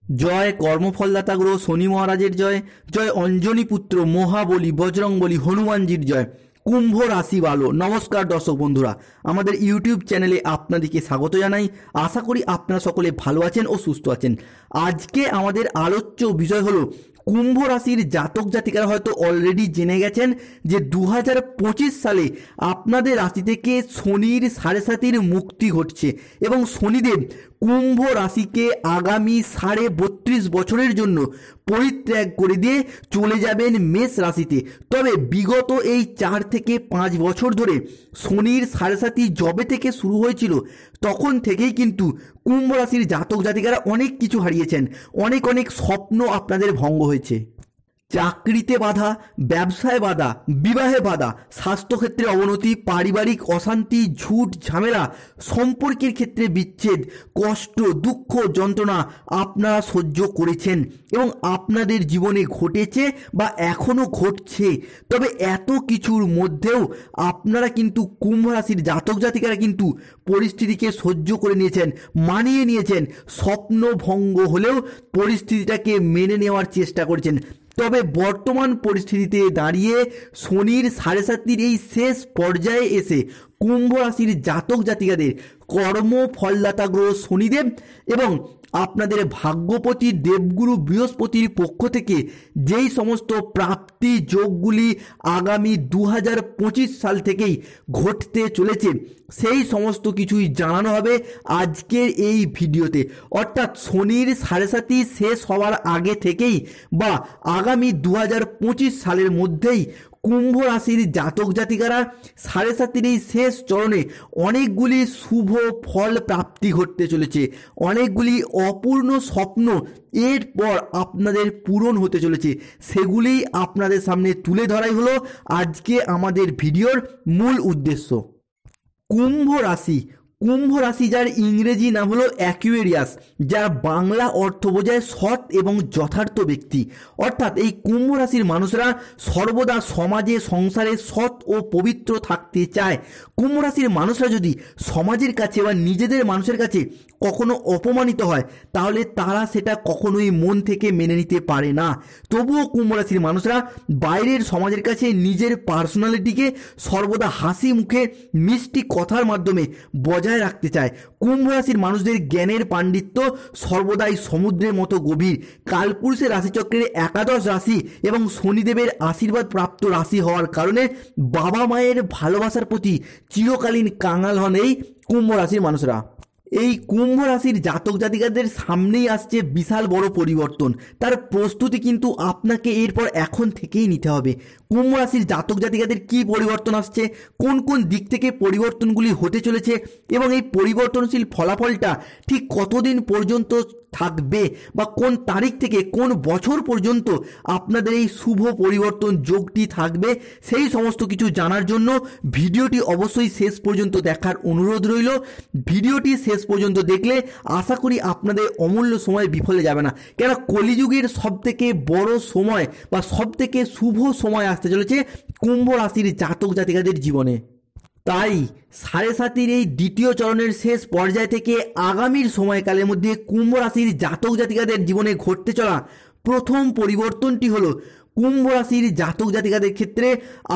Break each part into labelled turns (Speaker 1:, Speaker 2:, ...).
Speaker 1: জয় কর্মফলদাতা গ্রহ শনি মহারাজের জয়, জয় অঞ্জনী পুত্র মহাবলী বজরংবলী হনুমানজির জয়। কুম্ভ রাশি ভালো। নমস্কার দর্শক বন্ধুরা, আমাদের ইউটিউব চ্যানেলে আপনাদেরকে স্বাগত জানাই। আশা করি আপনারা সকলে ভালো আছেন ও সুস্থ আছেন। আজকে আমাদের আলোচ্য বিষয় হলো কুম্ভ রাশির জাতক জাতিকারা হয়তো অলরেডি জেনে গেছেন যে 2025 সালে আপনাদের রাশি থেকে শনির 7.5 মুক্তি ঘটছে এবং শনিদেব কুম্ভ রাশিকে আগামী 32.5 বছরের জন্য পরিত্যাগ করে দিয়ে চলে যাবেন মেষ রাশিতে। তবে বিগত এই 4 থেকে 5 বছর ধরে শনির 7.5 জবে থেকে শুরু হয়েছিল তখন থেকেই কিন্তু কুম্ভ রাশির জাতক জাতিকারা অনেক কিছু হারিয়েছেন, অনেক স্বপ্ন আপনাদের ভঙ্গ হয়েছে। চাকরিতে বাধা, ব্যবসায় বাধা, বিবাহে বাধা, স্বাস্থ্যক্ষেত্রে অবনতি, পারিবারিক অশান্তি, ঝুট ঝামেলা, সম্পর্কের ক্ষেত্রে বিচ্ছেদ, কষ্ট, দুঃখ, যন্ত্রণা আপনারা সহ্য করেছেন এবং আপনাদের জীবনে ঘটেছে বা এখনও ঘটছে। তবে এত কিছুর মধ্যেও আপনারা কিন্তু কুম্ভ রাশির জাতক জাতিকারা কিন্তু পরিস্থিতিকে সহ্য করে নিয়েছেন, মানিয়ে নিয়েছেন। স্বপ্ন ভঙ্গ হলেও পরিস্থিতিটাকে মেনে নেওয়ার চেষ্টা করেছেন। তবে বর্তমান পরিস্থিতিতে দাঁড়িয়ে শনির 7.5 এই শেষ পর্যায়ে এসে কুম্ভ রাশির জাতক জাতিকাদের কর্মফলদাতা গ্রহ শনিদেব এবং আপনাদের ভাগ্যপতি দেবগুরু বৃহস্পতির পক্ষ থেকে যেই সমস্ত প্রাপ্তি যোগগুলি আগামী 2025 সাল থেকেই ঘটতে চলেছে সেই সমস্ত কিছুই জানানো হবে আজকের এই ভিডিওতে। অর্থাৎ শনির 7.5 শেষ হওয়ার আগে থেকেই বা আগামী 2025 সালের মধ্যেই কুম্ভ রাশির জাতক জাতিকারা 7.5 এই শেষ চরণে অনেকগুলি শুভ ফল প্রাপ্তি ঘটতে চলেছে, অনেকগুলি অপূর্ণ স্বপ্ন এরপর আপনাদের পূরণ হতে চলেছে। সেগুলি আপনাদের সামনে তুলে ধরাই হলো আজকে আমাদের ভিডিওর মূল উদ্দেশ্য। কুম্ভ রাশি যার ইংরেজি নাম হলো অ্যাকুয়ারিয়াস, যার বাংলা অর্থ বোঝায় সৎ এবং যথার্থ ব্যক্তি। অর্থাৎ এই কুম্ভ রাশির মানুষরা সর্বদা সমাজে সংসারে সৎ ও পবিত্র থাকতে চায়। কুম্ভ রাশির মানুষরা যদি সমাজের কাছে বা নিজেদের মানুষের কাছে কখনো অপমানিত হয় তাহলে তারা সেটা কখনোই মন থেকে মেনে নিতে পারে না। তবুও কুম্ভ রাশির মানুষরা বাইরের সমাজের কাছে নিজের পার্সোনালিটিকে সর্বদা হাসি মুখে মিষ্টি কথার মাধ্যমে বজায় রাখতে চায়। কুম্ভ রাশির মানুষদের জ্ঞানের পাণ্ডিত্য সর্বদাই সমুদ্রের মতো গভীর। কালপুরুষের রাশিচক্রের 11 রাশি এবং শনিদেবের আশীর্বাদ প্রাপ্ত রাশি হওয়ার কারণে বাবা মায়ের ভালোবাসার প্রতি চিরকালীন কাঙাল হন এই কুম্ভ রাশির মানুষরা। এই কুম্ভ রাশির জাতক জাতিকাদের সামনেই আসছে বিশাল বড় পরিবর্তন। তার প্রস্তুতি কিন্তু আপনাকে এরপর এখন থেকেই নিতে হবে। কুম্ভ রাশির জাতক জাতিকাদের কী পরিবর্তন আসছে, কোন দিক থেকে পরিবর্তনগুলি হতে চলেছে এবং এই পরিবর্তনশীল ফলাফলটা ঠিক কতদিন পর্যন্ত থাকবে বা কোন তারিখ থেকে কোন বছর পর্যন্ত আপনাদের এই শুভ পরিবর্তন যোগটি থাকবে, সেই সমস্ত কিছু জানার জন্য ভিডিওটি অবশ্যই শেষ পর্যন্ত দেখার অনুরোধ রইল। ভিডিওটি শেষ পর্যন্ত দেখলে আশা করি আপনাদের অমূল্য সময় বিফলে যাবে না। কেন কলিযুগের সবথেকে বড় সময় বা সবথেকে শুভ সময় আসতে চলেছে কুম্ভ রাশির জাতক জাতিকাদের জীবনে। তাই 7.5 এই দ্বিতীয় চরণের শেষ পর্যায় থেকে আগামীর সময়কালের মধ্যে কুম্ভ রাশির জাতক জাতিকাদের জীবনে ঘটতে চলা প্রথম পরিবর্তনটি হলো কুম্ভ রাশির জাতক জাতিকাদের ক্ষেত্রে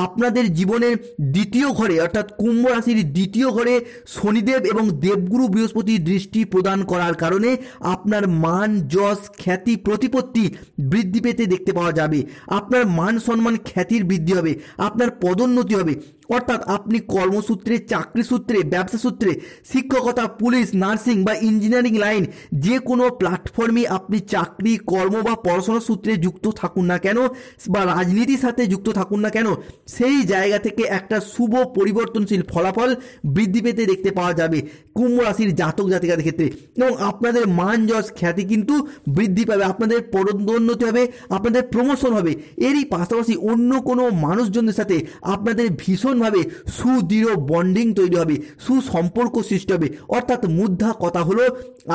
Speaker 1: আপনাদের জীবনের দ্বিতীয় ঘরে অর্থাৎ কুম্ভ রাশির দ্বিতীয় ঘরে শনিদেব এবং দেবগুরু বৃহস্পতি দৃষ্টি প্রদান করার কারণে আপনার মান যশ খ্যাতি প্রতিপত্তি বৃদ্ধি পেতে দেখতে পাওয়া যাবে। আপনার মান সম্মান খ্যাতির বৃদ্ধি হবে, আপনার পদোন্নতি হবে। অর্থাৎ আপনি কর্মসূত্রে, চাকরি সূত্রে, ব্যবসা সূত্রে, শিক্ষকতা, পুলিশ, নার্সিং বা ইঞ্জিনিয়ারিং লাইন যে কোনো প্ল্যাটফর্মে আপনি চাকরি, কর্ম বা পড়াশোনার সূত্রে যুক্ত থাকুন না কেন বা রাজনীতির সাথে যুক্ত থাকুন না কেন, সেই জায়গা থেকে একটা শুভ পরিবর্তনশীল ফলাফল বৃদ্ধি পেতে দেখতে পাওয়া যাবে কুম্ভ রাশির জাতক জাতিকাদের ক্ষেত্রে। এবং আপনাদের মান যশ খ্যাতি কিন্তু বৃদ্ধি পাবে, আপনাদের পদোন্নতি হবে, আপনাদের প্রমোশন হবে। এরই পাশাপাশি অন্য কোনো মানুষজনের সাথে আপনাদের ভীষণভাবে সুদৃঢ় বন্ডিং তৈরি হবে, সুসম্পর্ক সৃষ্টি হবে। অর্থাৎ মুদ্রা কথা হলো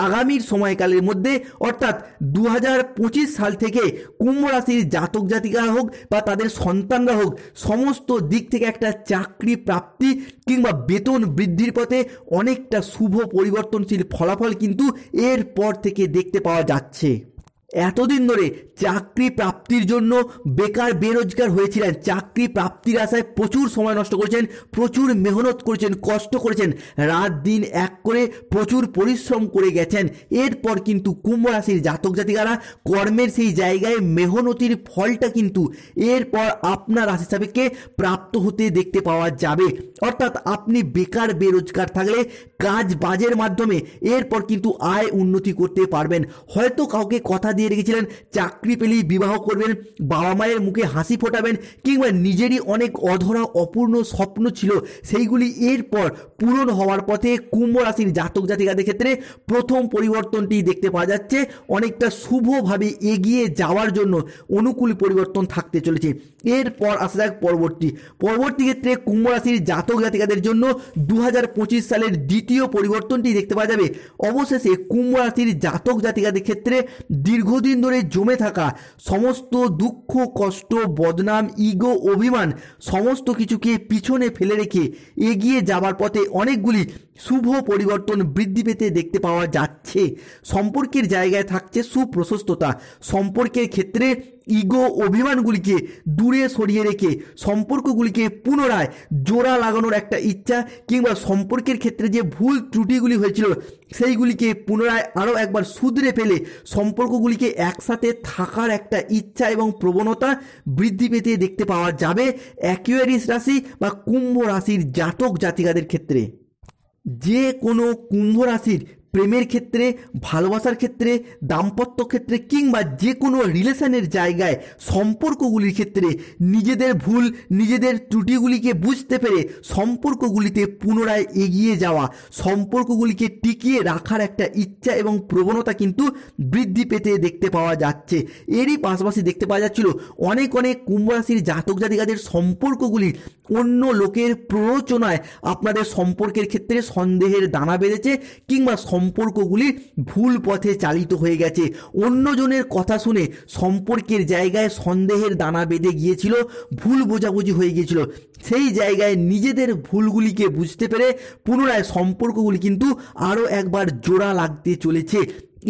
Speaker 1: আগামীর সময়কালের মধ্যে অর্থাৎ 2025 সাল থেকে কুম্ভ রাশির জাতক জাতিকা হোক বা তাদের সন্তানরা হোক সমস্ত দিক থেকে একটা চাকরি প্রাপ্তি কিংবা বেতন বৃদ্ধির পথে অনেকটা শুভ পরিবর্তনশীল ফলাফল কিন্তু এরপর থেকে দেখতে পাওয়া যাচ্ছে। এতদিন ধরে চাকরি প্রাপ্তির জন্য বেকার বেরোজগার হয়েছিলেন, চাকরি প্রাপ্তির আশায় প্রচুর সময় নষ্ট করেছেন, প্রচুর মেহনত করেছেন, কষ্ট করেছেন, রাত দিন এক করে প্রচুর পরিশ্রম করে গেছেন। এরপর কিন্তু কুম্ভ রাশির জাতক জাতিকারা কর্মের সেই জায়গায় মেহনতির ফলটা কিন্তু এরপর আপনার রাশি সাপেক্ষে প্রাপ্ত হতে দেখতে পাওয়া যাবে। অর্থাৎ আপনি বেকার বেরোজগার থাকলে কাজ বাজের মাধ্যমে এরপর কিন্তু আয় উন্নতি করতে পারবেন। হয়তো কাউকে কথা দিয়ে রেখেছিলেন চাকরি পেলেই বিবাহ করবেন, বাবা মায়ের মুখে হাসি ফোটাবেন, কিংবা নিজেরই অনেক অধরা অপূর্ণ স্বপ্ন ছিল সেইগুলি এরপর পূরণ হওয়ার পথে কুম্ভ রাশির জাতক জাতিকাদের ক্ষেত্রে প্রথম পরিবর্তনটি দেখতে পাওয়া যাচ্ছে। অনেকটা শুভভাবে এগিয়ে যাওয়ার জন্য অনুকূল পরিবর্তন থাকতে চলেছে। এরপর আসা যাক পরবর্তী ক্ষেত্রে কুম্ভ রাশির জাতক জাতিকাদের জন্য 2025 সালের দ্বিতীয় পরিবর্তনটি দেখতে পাওয়া যাবে। অবশেষে কুম্ভ রাশির জাতক জাতিকাদের ক্ষেত্রে দীর্ঘদিন ধরে জমে থাকা সমস্ত দুঃখ কষ্ট বদনাম ইগো অভিমান সমস্ত কিছুকে পিছনে ফেলে রেখে এগিয়ে যাবার পথে অনেকগুলি শুভ পরিবর্তন বৃদ্ধি পেতে দেখতে পাওয়া যাচ্ছে। সম্পর্কের জায়গায় থাকছে সুপ্রশস্ততা, সম্পর্কের ক্ষেত্রে ইগো অভিমানগুলিকে দূরে সরিয়ে রেখে সম্পর্কগুলিকে পুনরায় জোড়া লাগানোর একটা ইচ্ছা, কিংবা সম্পর্কের ক্ষেত্রে যে ভুল ত্রুটিগুলি হয়েছিল সেইগুলিকে পুনরায় আরও একবার শুধরে ফেলে সম্পর্কগুলিকে একসাথে থাকার একটা ইচ্ছা এবং প্রবণতা বৃদ্ধি পেতে দেখতে পাওয়া যাবে অ্যাকুয়ারিয়াস রাশি বা কুম্ভ রাশির জাতক জাতিকাদের ক্ষেত্রে। যে কোনো কুম্ভ রাশির প্রেমের ক্ষেত্রে, ভালোবাসার ক্ষেত্রে, দাম্পত্য ক্ষেত্রে, কিংবা যে কোনো রিলেশনের জায়গায় সম্পর্কগুলির ক্ষেত্রে নিজেদের ভুল নিজেদের ত্রুটিগুলিকে বুঝতে পেরে সম্পর্কগুলিতে পুনরায় এগিয়ে যাওয়া, সম্পর্কগুলিকে টিকিয়ে রাখার একটা ইচ্ছা এবং প্রবণতা কিন্তু বৃদ্ধি পেতে দেখতে পাওয়া যাচ্ছে। এরই পাশাপাশি দেখতে পাওয়া যাচ্ছিল অনেক কুম্ভ রাশির জাতক জাতিকাদের সম্পর্কগুলি অন্য লোকের প্ররোচনায় আপনাদের সম্পর্কের ক্ষেত্রে সন্দেহের দানা বেঁধেছে, কিংবা সম্পর্কগুলি ভুল পথে চালিত হয়ে গেছে। অন্যজনের কথা শুনে সম্পর্কের জায়গায় সন্দেহের দানা বেঁধে গিয়েছিল, ভুল বোঝাবুঝি হয়ে গিয়েছিল। সেই জায়গায় নিজেদের ভুলগুলিকে বুঝতে পেরে পুনরায় সম্পর্কগুলি কিন্তু আরও একবার জোড়া লাগতে চলেছে।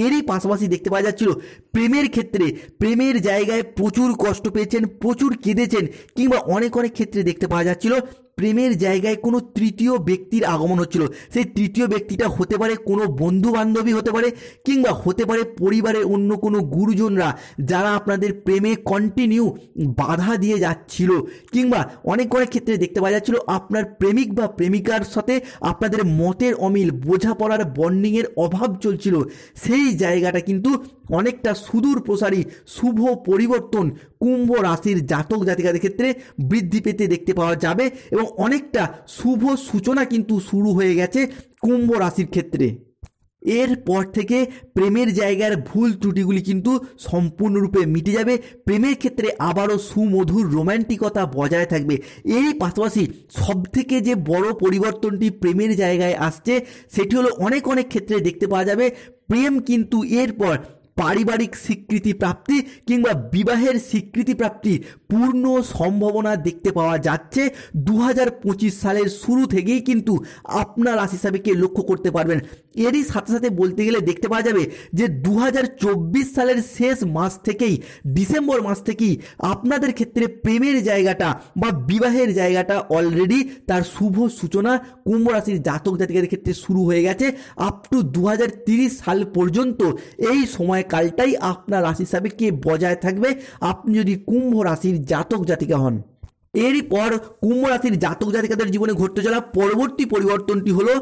Speaker 1: এরই পাশাপাশি দেখতে পাওয়া যাচ্ছিল প্রেমের ক্ষেত্রে, প্রেমের জায়গায় প্রচুর কষ্ট পেয়েছেন, প্রচুর কেঁদেছেন, কিংবা অনেক ক্ষেত্রে দেখতে পাওয়া যাচ্ছিল প্রেমের জায়গায় কোনো তৃতীয় ব্যক্তির আগমন হচ্ছিল। সেই তৃতীয় ব্যক্তিটা হতে পারে কোনো বন্ধু বান্ধবী হতে পারে, কিংবা হতে পারে পরিবারের অন্য কোনো গুরুজনরা যারা আপনাদের প্রেমে কন্টিনিউ বাধা দিয়ে যাচ্ছিল, কিংবা অনেক ক্ষেত্রে দেখতে পাওয়া যাচ্ছিল আপনার প্রেমিক বা প্রেমিকার সাথে আপনাদের মতের অমিল, বোঝাপড়ার বন্ডিংয়ের অভাব চলছিল। সেই জায়গাটা কিন্তু অনেকটা সুদূর প্রসারী শুভ পরিবর্তন কুম্ভ রাশির জাতক জাতিকাদের ক্ষেত্রে বৃদ্ধি পেতে দেখতে পাওয়া যাবে, এবং অনেকটা শুভ সূচনা কিন্তু শুরু হয়ে গেছে কুম্ভ রাশির ক্ষেত্রে। এরপর থেকে প্রেমের জায়গার ভুল ত্রুটিগুলি কিন্তু সম্পূর্ণরূপে মিটে যাবে। প্রেমের ক্ষেত্রে আবারও সুমধুর রোম্যান্টিকতা বজায় থাকবে। এরই পাশাপাশি সবথেকে যে বড় পরিবর্তনটি প্রেমের জায়গায় আসছে সেটি হলো অনেক ক্ষেত্রে দেখতে পাওয়া যাবে প্রেম কিন্তু এরপর পারিবারিক স্বীকৃতি প্রাপ্তি কিংবা বিবাহের স্বীকৃতি প্রাপ্তির পূর্ণ সম্ভাবনা দেখতে পাওয়া যাচ্ছে। 2025 সালের শুরু থেকেই কিন্তু আপনার রাশি সাপেক্ষে লক্ষ্য করতে পারবেন। এরই সাথে সাথে বলতে গেলে দেখতে পাওয়া যাবে যে 2024 সালের শেষ মাস থেকেই, ডিসেম্বর মাস থেকেই আপনাদের ক্ষেত্রে প্রেমের জায়গাটা বা বিবাহের জায়গাটা অলরেডি তার শুভ সূচনা কুম্ভ রাশির জাতক জাতিকাদের ক্ষেত্রে শুরু হয়ে গেছে। আপ টু 2030 সাল পর্যন্ত এই সময়কালটাই আপনার রাশি সাপেক্ষে বজায় থাকবে আপনি যদি কুম্ভ রাশির জাতক জাতিকা হন। এরই পর কুম্ভ রাশির জাতক জাতিকাদের জীবনে ঘটতে চলা পরবর্তী পরিবর্তনটি হলো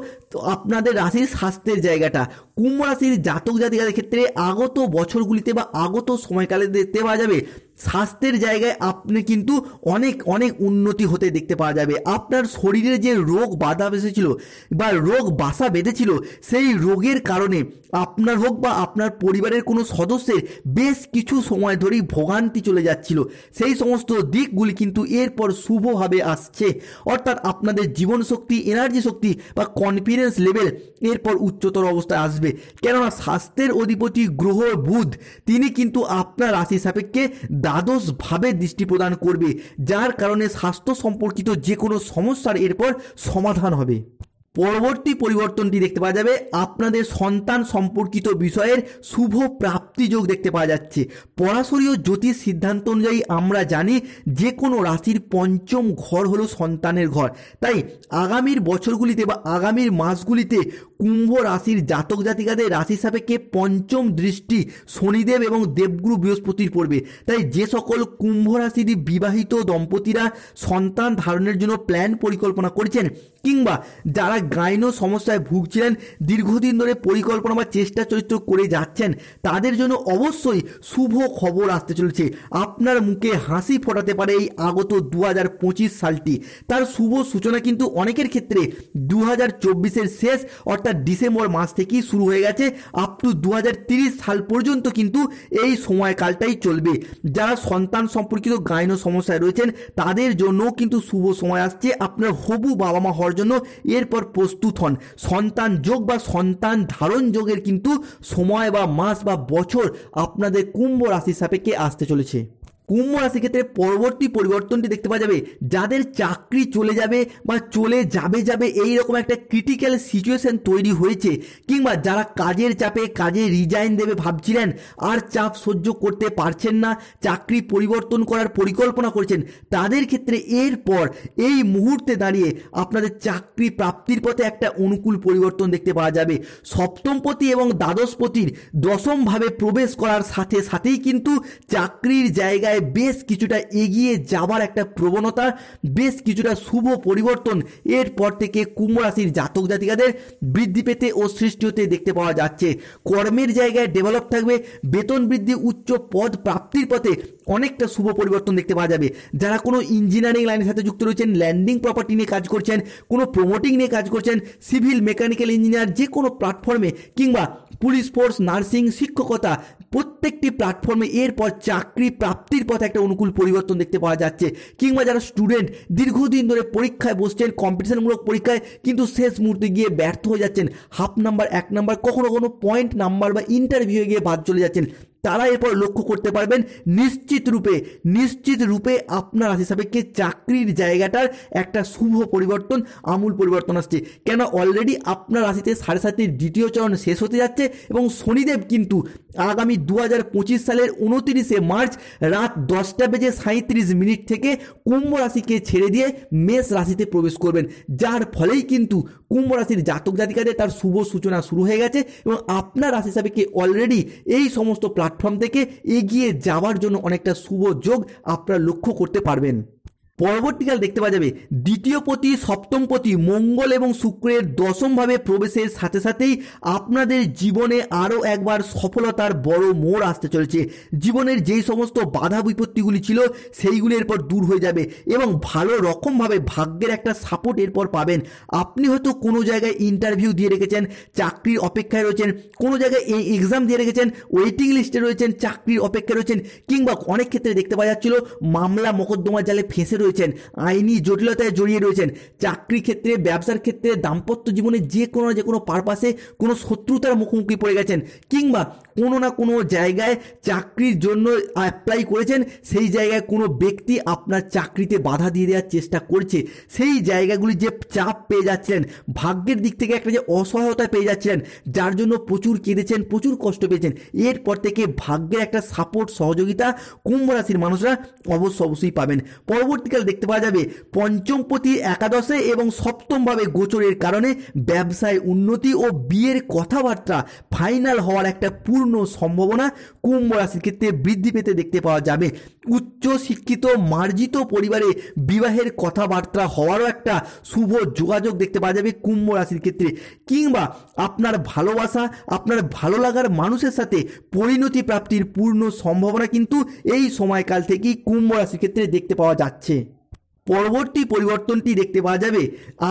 Speaker 1: আপনাদের রাশির স্বাস্থ্যের জায়গাটা। কুম্ভ রাশির জাতক জাতিকাদের ক্ষেত্রে আগত বছরগুলিতে বা আগত সময়কালে দেখতে পাওয়া যাবে স্বাস্থ্যের জায়গায় আপনি কিন্তু অনেক উন্নতি হতে দেখতে পাওয়া যাবে। আপনার শরীরে যে রোগ বাধা বেঁধেছিল বা রোগ বাসা বেঁধেছিল সেই রোগের কারণে আপনার হোক বা আপনার পরিবারের কোনো সদস্যের বেশ কিছু সময় ধরেই ভোগান্তি চলে যাচ্ছিল, সেই সমস্ত দিকগুলি কিন্তু এরপর শুভভাবে আসছে। অর্থাৎ আপনাদের জীবন শক্তি, এনার্জি শক্তি বা কনফিডেন্স লেভেল এরপর উচ্চতর অবস্থায় আসবে, কেননা স্বাস্থ্যের অধিপতি গ্রহ বুধ তিনি কিন্তু আপনার রাশি সাপেক্ষে দ্বাদশভাবে দৃষ্টি প্রদান করবে, যার কারণে স্বাস্থ্য সম্পর্কিত যে কোনো সমস্যার এরপর সমাধান হবে। পরবর্তী পরিবর্তনটি দেখতে পাওয়া যাবে আপনাদের সন্তান সম্পর্কিত বিষয়ের শুভ প্রাপ্তি যোগ দেখতে পাওয়া যাচ্ছে। পরাশরীয় জ্যোতিষ সিদ্ধান্ত অনুযায়ী আমরা জানি যে কোনো রাশির পঞ্চম ঘর হলো সন্তানের ঘর। তাই আগামীর বছরগুলিতে বা আগামীর মাসগুলিতে কুম্ভ রাশির জাতক জাতিকাদের রাশি সাপেক্ষে পঞ্চম দৃষ্টি শনিদেব এবং দেবগুরু বৃহস্পতির পড়বে। তাই যে সকল কুম্ভ রাশির বিবাহিত দম্পতিরা সন্তান ধারণের জন্য প্ল্যান পরিকল্পনা করেছেন কিংবা যারা গাইনো সমস্যায় ভুগছিলেন, দীর্ঘদিন ধরে পরিকল্পনা বা চেষ্টা চরিত্র করে যাচ্ছেন, তাদের জন্য অবশ্যই শুভ খবর আসতে চলেছে। আপনার মুখে হাসি ফোটাতে পারে এই আগত 2025 সালটি। তার শুভ সূচনা কিন্তু অনেকের ক্ষেত্রে 2024-এর শেষ অর্থাৎ ডিসেম্বর মাস থেকেই শুরু হয়ে গেছে। আপ টু 2030 সাল পর্যন্ত কিন্তু এই সময়কালটাই চলবে। যারা সন্তান সম্পর্কিত গাইনো সমস্যায় রয়েছেন তাদের জন্য কিন্তু শুভ সময় আসছে। আপনার হবু বাবা মা হওয়ার জন্য এরপর প্রস্তুত হন। সন্তান যোগ বা সন্তান ধারণ যোগের কিন্তু সময় বা মাস বা বছর আপনাদের কুম্ভ রাশির সাপেক্ষে আসতে চলেছে। কুম্ভ রাশির ক্ষেত্রে পরবর্তী পরিবর্তনটি দেখতে পাওয়া যাবে যাদের চাকরি চলে যাবে বা চলে যাবে এইরকম একটা ক্রিটিক্যাল সিচুয়েশন তৈরি হয়েছে, কিংবা যারা কাজের চাপে কাজে রিজাইন দেবে ভাবছিলেন, আর চাপ সহ্য করতে পারছেন না, চাকরি পরিবর্তন করার পরিকল্পনা করেছেন, তাদের ক্ষেত্রে এরপর এই মুহূর্তে দাঁড়িয়ে আপনাদের চাকরি প্রাপ্তির পথে একটা অনুকূল পরিবর্তন দেখতে পাওয়া যাবে। সপ্তমপতি এবং দ্বাদশপতির দশমভাবে প্রবেশ করার সাথে সাথেই কিন্তু চাকরির জায়গায় বেশ কিছুটা এগিয়ে যাবার একটা প্রবণতা, বেশ কিছুটা শুভ পরিবর্তন এরপর থেকে কুম্ভ রাশির জাতক জাতিকাদের বৃদ্ধি পেতে ও সৃষ্টি হতে দেখতে পাওয়া যাচ্ছে। কর্মের জায়গায় ডেভেলপ থাকবে, বেতন বৃদ্ধি, উচ্চ পদ প্রাপ্তির পথে অনেকটা শুভ পরিবর্তন দেখতে পাওয়া যাবে। যারা কোনো ইঞ্জিনিয়ারিং লাইনের সাথে যুক্ত রয়েছেন, ল্যান্ডিং প্রপার্টি নিয়ে কাজ করছেন, কোনো প্রমোটিং নিয়ে কাজ করছেন, সিভিল মেকানিক্যাল ইঞ্জিনিয়ার, যে কোনো প্ল্যাটফর্মে কিংবা পুলিশ ফোর্স, নার্সিং, শিক্ষকতা, প্রত্যেকটি প্ল্যাটফর্মে এরপর চাকরি প্রাপ্তির পথে একটা অনুকূল পরিবর্তন দেখতে পাওয়া যাচ্ছে। কিংবা যারা স্টুডেন্ট দীর্ঘদিন ধরে পরীক্ষায় বসছেন, কম্পিটিশনমূলক পরীক্ষায়, কিন্তু শেষ মুহূর্তে গিয়ে ব্যর্থ হয়ে যাচ্ছেন, হাফ নাম্বার, 1 নাম্বার, কখনো কোনো পয়েন্ট নাম্বার বা ইন্টারভিউয়ে গিয়ে বাদ চলে যাচ্ছেন, তারা এরপর লক্ষ্য করতে পারবেন নিশ্চিত রূপে আপনার রাশি সাপেক্ষে চাকরির জায়গাটার একটা শুভ পরিবর্তন, আমূল পরিবর্তন আসছে। কেন অলরেডি আপনার রাশিতে 7.5 দ্বিতীয় চরণ শেষ হতে যাচ্ছে এবং শনিদেব কিন্তু আগামী 2025 সালের 29শে মার্চ রাত 10:37 থেকে কুম্ভ রাশিকে ছেড়ে দিয়ে মেষ রাশিতে প্রবেশ করবেন, যার ফলেই কিন্তু কুম্ভ রাশির জাতক জাতিকাদের তার শুভ সূচনা শুরু হয়ে গেছে এবং আপনার রাশি সাপেক্ষে অলরেডি এই সমস্ত প্ল্যাটফর্ম থেকে এগিয়ে যাওয়ার জন্য অনেকটা শুভ যোগ আপনারা লক্ষ্য করতে পারবেন। পরবর্তীকাল দেখতে পাওয়া যাবে দ্বিতীয়পতি, সপ্তমপতি মঙ্গল এবং শুক্রের দশমভাবে প্রবেশের সাথে সাথেই আপনাদের জীবনে আরও একবার সফলতার বড় মোড় আসতে চলেছে। জীবনের যেই সমস্ত বাধা বিপত্তিগুলি ছিল সেইগুলি এরপর দূর হয়ে যাবে এবং ভালো রকমভাবে ভাগ্যের একটা সাপোর্ট এরপর পাবেন। আপনি হয়তো কোনো জায়গায় ইন্টারভিউ দিয়ে রেখেছেন, চাকরির অপেক্ষায় রয়েছেন, কোনো জায়গায় এই এক্সাম দিয়ে রেখেছেন, ওয়েটিং লিস্টে রয়েছেন, চাকরির অপেক্ষায় রয়েছেন, কিংবা অনেক ক্ষেত্রে দেখতে পাওয়া যাচ্ছিল মামলা মোকদ্দমার জালে ফেঁসে রয়েছেন, আইনি জটিলতায় জড়িয়ে রয়েছেন, চাকরি ক্ষেত্রে, ব্যবসার ক্ষেত্রে, দাম্পত্য জীবনে যে কোনো পারপাসে কোনো শত্রুতার মুখোমুখি পড়ে গেছেন, কিংবা কোনো না কোনো জায়গায় চাকরির জন্য অ্যাপ্লাই করেছেন, সেই জায়গায় কোনো ব্যক্তি আপনার চাকরিতে বাধা দিয়ে দেওয়ার চেষ্টা করছে, সেই জায়গাগুলি যে চাপ পেয়ে যাচ্ছিলেন, ভাগ্যের দিক থেকে একটা যে অসহায়তা পেয়ে যাচ্ছিলেন, যার জন্য প্রচুর কেঁদেছেন, প্রচুর কষ্ট পেয়েছেন, এরপর থেকে ভাগ্যের একটা সাপোর্ট, সহযোগিতা কুম্ভ রাশির মানুষরা অবশ্যই পাবেন। পরবর্তীকালে দেখতে পাওয়া যাবে পঞ্চমপতি একাদশে এবং সপ্তমভাবে গোচরের কারণে ব্যবসায় উন্নতি ও বিয়ের কথাবার্তা ফাইনাল হওয়ার একটা পূর্ণ সম্ভাবনা কুম্ভ রাশির ক্ষেত্রে বৃদ্ধি পেতে দেখতে পাওয়া যাবে। উচ্চ শিক্ষিত মার্জিত পরিবারে বিবাহের কথাবার্তা হওয়ারও একটা শুভ যোগাযোগ দেখতে পাওয়া যাবে কুম্ভ রাশির ক্ষেত্রে, কিংবা আপনার ভালোবাসা, আপনার ভালো লাগার মানুষের সাথে পরিণতি প্রাপ্তির পূর্ণ সম্ভাবনা কিন্তু এই সময়কাল থেকেই কুম্ভ রাশির ক্ষেত্রে দেখতে পাওয়া যাচ্ছে। পরবর্তী পরিবর্তনটি দেখতে পাওয়া যাবে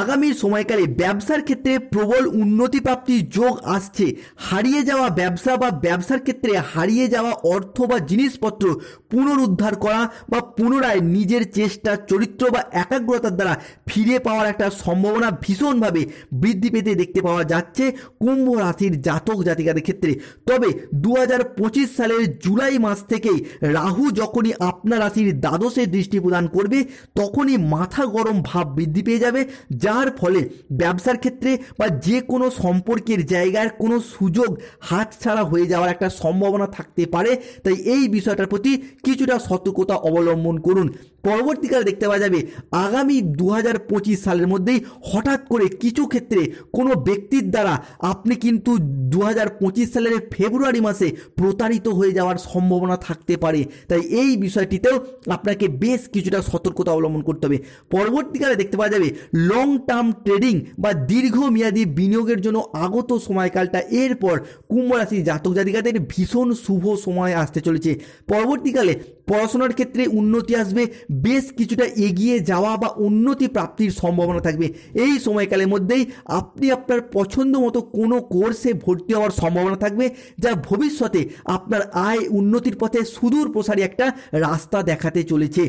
Speaker 1: আগামী সময়কালে ব্যবসার ক্ষেত্রে প্রবল উন্নতি প্রাপ্তির যোগ আসছে। হারিয়ে যাওয়া ব্যবসা বা ব্যবসার ক্ষেত্রে হারিয়ে যাওয়া অর্থ বা জিনিসপত্র পুনরুদ্ধার করা বা পুনরায় নিজের চেষ্টা, চরিত্র বা একাগ্রতার দ্বারা ফিরে পাওয়ার একটা সম্ভাবনা ভীষণভাবে বৃদ্ধি পেতে দেখতে পাওয়া যাচ্ছে কুম্ভ রাশির জাতক জাতিকাদের ক্ষেত্রে। তবে 2025 সালের জুলাই মাস থেকেই রাহু যখনই আপনার রাশির দ্বাদশে দৃষ্টি প্রদান করবে তখন তখনই মাথা গরম ভাব বৃদ্ধি পেয়ে যাবে, যার ফলে ব্যবসার ক্ষেত্রে বা যে কোনো সম্পর্কের জায়গার কোনো সুযোগ হাতছাড়া হয়ে যাওয়ার একটা সম্ভাবনা থাকতে পারে। তাই এই বিষয়টার প্রতি কিছুটা সতর্কতা অবলম্বন করুন। পরবর্তীকালে দেখতে পাওয়া যাবে আগামী 2025 সালের মধ্যেই হঠাৎ করে কিছু ক্ষেত্রে কোনো ব্যক্তির দ্বারা আপনি কিন্তু 2025 সালের ফেব্রুয়ারি মাসে প্রতারিত হয়ে যাওয়ার সম্ভাবনা থাকতে পারে। তাই এই বিষয়টিতেও আপনাকে বেশ কিছুটা সতর্কতা অবলম্বন করতে হবে। পরবর্তীকালে দেখতে পাওয়া যাবে লং টার্ম ট্রেডিং বা দীর্ঘমেয়াদী বিনিয়োগের জন্য আগত সময়কালটা এরপর কুম্ভ রাশির জাতক জাতিকাদের ভীষণ শুভ সময় আসতে চলেছে। পরবর্তীকালে পড়াশোনার ক্ষেত্রে উন্নতি আসবে, বেশ কিছুটা এগিয়ে যাওয়া বা উন্নতি প্রাপ্তির সম্ভাবনা থাকবে। এই সময়কালের মধ্যেই আপনি আপনার পছন্দ মতো কোনো কোর্সে ভর্তি হওয়ার সম্ভাবনা থাকবে, যা ভবিষ্যতে আপনার আয় উন্নতির পথে সুদূর প্রসারী একটা রাস্তা দেখাতে চলেছে।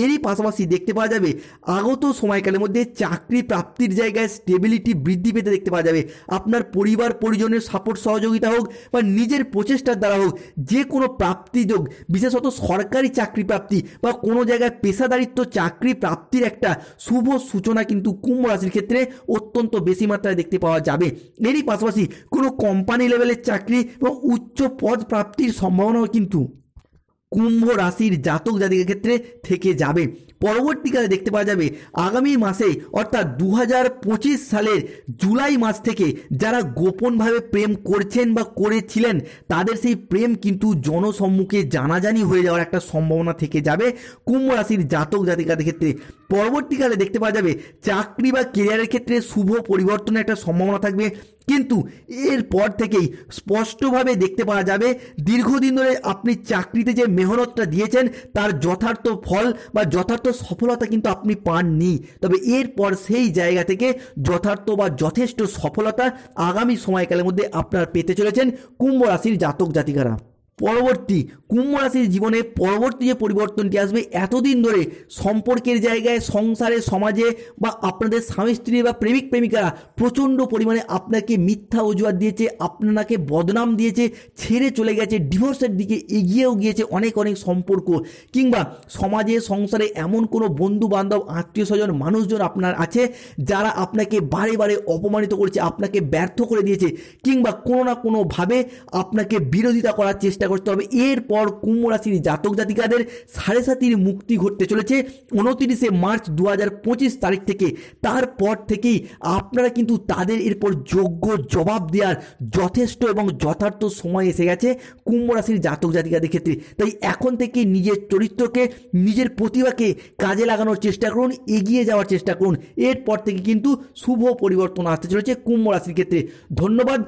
Speaker 1: এরই পাশাপাশি দেখতে পাওয়া যাবে আগত সময়কালের মধ্যে চাকরি প্রাপ্তির জায়গায় স্টেবিলিটি বৃদ্ধি পেতে দেখতে পাওয়া যাবে। আপনার পরিবার পরিজনের সাপোর্ট সহযোগিতা হোক বা নিজের প্রচেষ্টার দ্বারা হোক, যে কোনো প্রাপ্তিযোগ, বিশেষত সরকারি চাকরি প্রাপ্তি বা কোনো জায়গায় পেশাদারিত্ব চাকরি প্রাপ্তির একটা শুভ সূচনা কিন্তু কুম্ভ রাশির ক্ষেত্রে অত্যন্ত বেশি মাত্রায় দেখতে পাওয়া যাবে। এরই পাশাপাশি কোনো কোম্পানি লেভেলের চাকরি এবং উচ্চ পদ প্রাপ্তির সম্ভাবনাও কিন্তু কুম্ভ রাশির জাতক জাতিকের ক্ষেত্রে থেকে যাবে। পরবর্তীকালে দেখতে পাওয়া যাবে আগামী মাসে অর্থাৎ 2025 সালের জুলাই মাস থেকে যারা গোপনভাবে প্রেম করছেন বা করেছিলেন, তাদের সেই প্রেম কিন্তু জনসম্মুখে জানাজানি হয়ে যাওয়ার একটা সম্ভাবনা থেকে যাবে কুম্ভ রাশির জাতক জাতিকাদের ক্ষেত্রে। পরবর্তীকালে দেখতে পাওয়া যাবে চাকরি বা কেরিয়ারের ক্ষেত্রে শুভ পরিবর্তনের একটা সম্ভাবনা থাকবে, কিন্তু এরপর থেকেই স্পষ্টভাবে দেখতে পাওয়া যাবে দীর্ঘদিন ধরে আপনি চাকরিতে যে মেহনতটা দিয়েছেন তার যথার্থ ফল বা যথার্থ সফলতা কিন্তু আপনি পাননি। তবে এরপর সেই জায়গা থেকে যথার্থ বা যথেষ্ট সফলতা আগামী সময়কালের মধ্যে আপনারা পেতে চলেছেন কুম্ভ রাশির জাতক জাতিকারা। পরবর্তী কুম্ভ রাশির জীবনে পরবর্তী যে পরিবর্তনটি আসবে, এতদিন ধরে সম্পর্কের জায়গায়, সংসারে, সমাজে বা আপনাদের স্বামী স্ত্রী বা প্রেমিক প্রেমিকারা প্রচণ্ড পরিমাণে আপনাকে মিথ্যা অজুহাত দিয়েছে, আপনাকে বদনাম দিয়েছে, ছেড়ে চলে গেছে, ডিভোর্সের দিকে এগিয়েও গিয়েছে অনেক অনেক সম্পর্ক, কিংবা সমাজে সংসারে এমন কোনো বন্ধু বান্ধব আত্মীয় স্বজন মানুষজন আপনার আছে যারা আপনাকে বারে বারে অপমানিত করেছে, আপনাকে ব্যর্থ করে দিয়েছে, কিংবা কোনো না কোনোভাবে আপনাকে বিরোধিতা করার চেষ্টা করতে হবে। এরপর কুম্ভ রাশির জাতক জাতিকাদের 7.5 মুক্তি ঘটতে চলেছে 29 মার্চ 2025 তারিখ থেকে। তারপর থেকেই আপনারা কিন্তু তাদের এরপর যোগ্য জবাব দেওয়ার যথেষ্ট এবং যথার্থ সময় এসে গেছে কুম্ভ রাশির জাতক জাতিকাদের ক্ষেত্রে। তাই এখন থেকে নিজের চরিত্রকে, নিজের প্রতিভাকে কাজে লাগানোর চেষ্টা করুন, এগিয়ে যাওয়ার চেষ্টা করুন। এরপর থেকে কিন্তু শুভ পরিবর্তন আসতে চলেছে কুম্ভ রাশির ক্ষেত্রে। ধন্যবাদ।